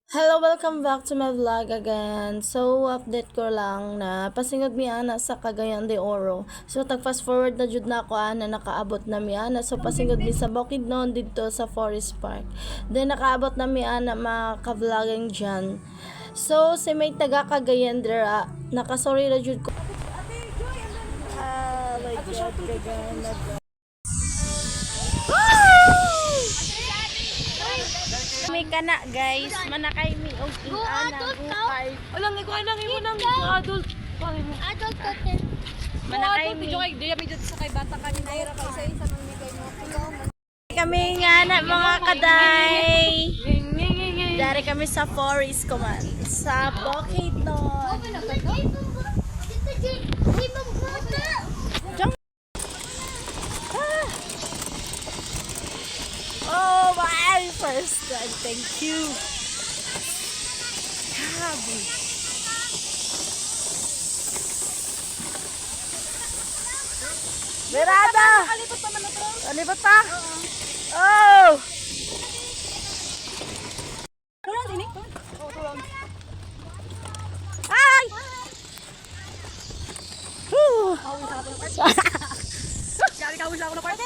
Hello, welcome back to my vlog again. So, update ko lang na pasingod mi ana sa Cagayan de Oro. So, tag-fast forward na jud na ako na nakaabot na mi ana. So, pasingod mi sa Bukidnon dito sa Forest Park. Then, nakaabot na mi ana maka-vlogging dyan. So, si may taga Cagayan dira, nakasorry na jud ko. Ah, my God, Cagayan na May kana guys, manakay mi og ana gupay. Alang ko anang imo nang adult. Adult content. Manakay mi joy, di mi jud sa kay bata kanina ira pa isa-isa man mi kay mo. Kami nga na mga kaday. Dari kami sa Forest Command sa Bukidnon. Oh my first time, thank you. Grabe. Berada! Kalipot pa man na tro. Alibot pa? Oh! Turon ini. Oh, turon. Ay! Whew! Kawis ako na part. Gari kawis ako na part.